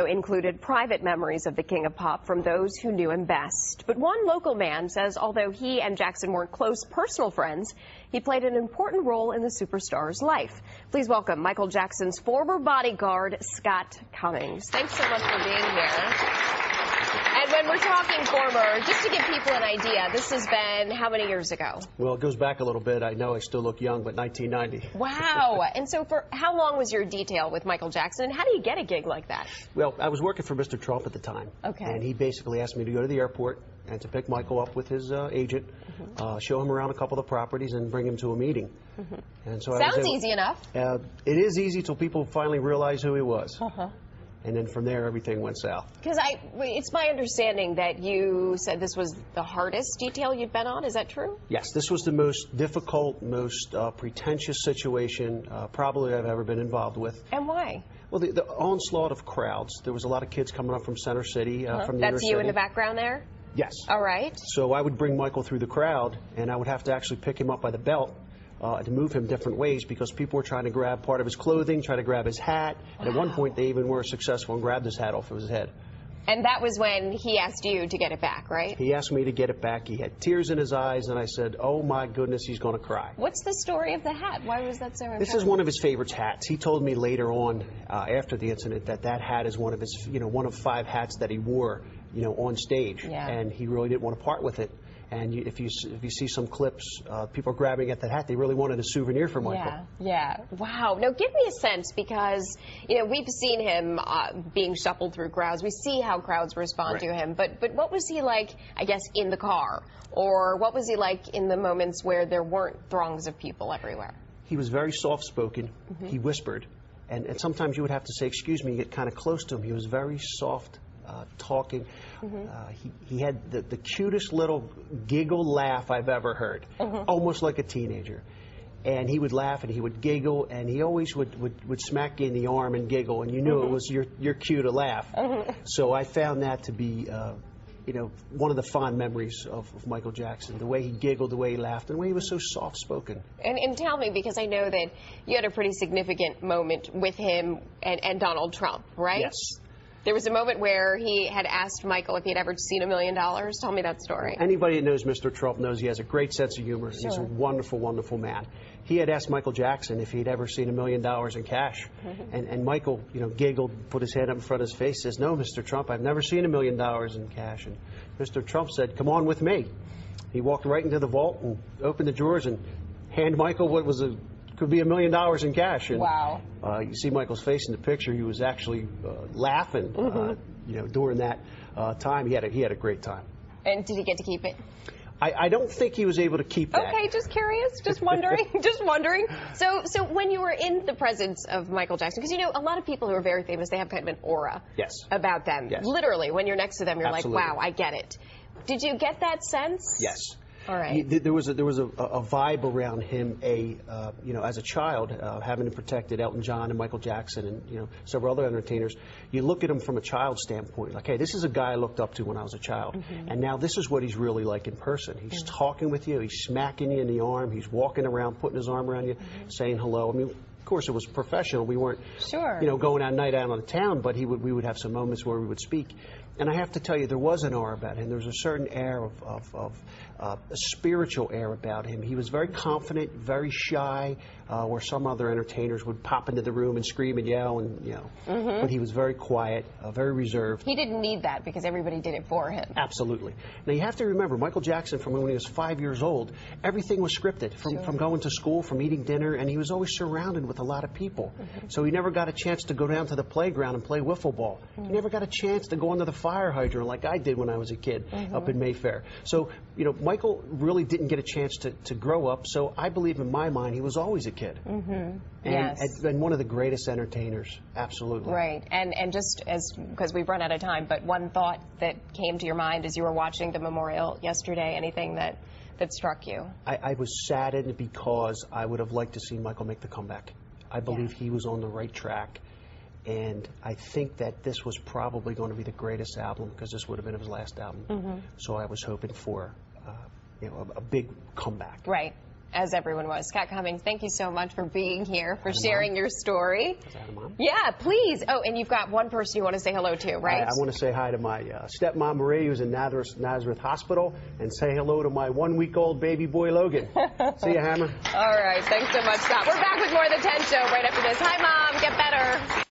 Included private memories of the King of Pop from those who knew him best. But one local man says although he and Jackson weren't close personal friends, he played an important role in the superstar's life. Please welcome Michael Jackson's former bodyguard, Scott Cummings. Thanks so much for being here. And when we're talking former, just to give people an idea, this has been how many years ago? Well, it goes back a little bit. I know I still look young, but 1990. Wow. And so for how long was your detail with Michael Jackson, and how do you get a gig like that? Well, I was working for Mr. Trump at the time. Okay. And he basically asked me to go to the airport and to pick Michael up with his agent, show him around a couple of the properties, and bring him to a meeting. And so Sounds easy enough. It is easy till people finally realize who he was. And then from there, everything went south. Because it's my understanding that you said this was the hardest detail you've been on. Is that true? Yes, this was the most difficult, most pretentious situation probably I've ever been involved with. And why? Well, the onslaught of crowds. There was a lot of kids coming up from Center City, from the That's inner you city. in the background there? Yes. All right. So I would bring Michael through the crowd, and I would have to actually pick him up by the belt to move him different ways because people were trying to grab part of his clothing, try to grab his hat. And at one point, they even were successful and grabbed his hat off of his head. And that was when he asked you to get it back, right? He asked me to get it back. He had tears in his eyes, and I said, oh, my goodness, he's going to cry. What's the story of the hat? Why was that so important? This is one of his favorite hats. He told me later on, after the incident, that hat is one of his, one of 5 hats that he wore, on stage. Yeah. And he really didn't want to part with it. And if you see some clips, people are grabbing at that hat. They really wanted a souvenir for Michael. Yeah. Wow. Now, give me a sense because, we've seen him being shuffled through crowds. We see how crowds respond to him. But what was he like, I guess, in the car? Or what was he like in the moments where there weren't throngs of people everywhere? He was very soft-spoken. He whispered. And sometimes you would have to say, excuse me, get kind of close to him. He was very soft. Talking. He had the cutest little giggle laugh I've ever heard, almost like a teenager. And he would laugh and he would giggle, and he always would smack you in the arm and giggle, and you knew it was your cue to laugh. So I found that to be one of the fond memories of Michael Jackson, the way he giggled, the way he laughed, and the way he was so soft-spoken. And tell me, because I know that you had a pretty significant moment with him and Donald Trump, right? Yes. There was a moment where he had asked Michael if he had ever seen $1 million. Tell me that story. Anybody that knows Mr. Trump knows he has a great sense of humor. Sure. He's a wonderful, wonderful man. He had asked Michael Jackson if he'd ever seen $1 million in cash. And Michael, giggled, put his hand up in front of his face, says, no, Mr. Trump, I've never seen $1 million in cash. And Mr. Trump said, come on with me. He walked right into the vault and opened the drawers and handed Michael what could be $1 million in cash. And, wow. You see Michael's face in the picture. He was actually laughing, during that time. He had a great time. And did he get to keep it? I don't think he was able to keep that. Okay, just curious, just wondering, just wondering. So when you were in the presence of Michael Jackson, because a lot of people who are very famous, they have kind of an aura about them. Yes. Literally, when you're next to them, you're Absolutely. like, wow, I get it. Did you get that sense? Yes. All right. There was a vibe around him, as a child, having protected Elton John and Michael Jackson and several other entertainers. You look at him from a child's standpoint, like, hey, this is a guy I looked up to when I was a child, and now this is what he's really like in person. He's talking with you, he's smacking you in the arm, he's walking around, putting his arm around you, saying hello. I mean, of course, it was professional. We weren't, going out night out on the town, but we would have some moments where we would speak. And I have to tell you, there was an aura about him. There was a certain air of a spiritual air about him. He was very confident, very shy, where some other entertainers would pop into the room and scream and yell, and But he was very quiet, very reserved. He didn't need that because everybody did it for him. Absolutely. Now you have to remember, Michael Jackson, from when he was 5 years old, everything was scripted. From going to school, from eating dinner, and he was always surrounded with a lot of people. So he never got a chance to go down to the playground and play wiffle ball. He never got a chance to go under the fire hydrant like I did when I was a kid up in Mayfair. So, Michael really didn't get a chance to grow up, so I believe in my mind he was always a kid. And one of the greatest entertainers, absolutely. Right, and just because we've run out of time, but one thought that came to your mind as you were watching the memorial yesterday, anything that struck you? I was saddened because I would have liked to see Michael make the comeback. I believe he was on the right track. And I think that this was probably going to be the greatest album because this would have been his last album. So I was hoping for, a big comeback. Right. As everyone was. Kat Cummings, thank you so much for being here, for sharing your story. Mom? Yeah, please. Oh, and you've got one person you want to say hello to, right? I want to say hi to my stepmom, Marie, who's in Nazareth Hospital, and say hello to my 1-week-old baby boy, Logan. See you, Hammer. All right. Thanks so much, Scott. We're back with more of the 10 Show right after this. Hi, Mom. Get better.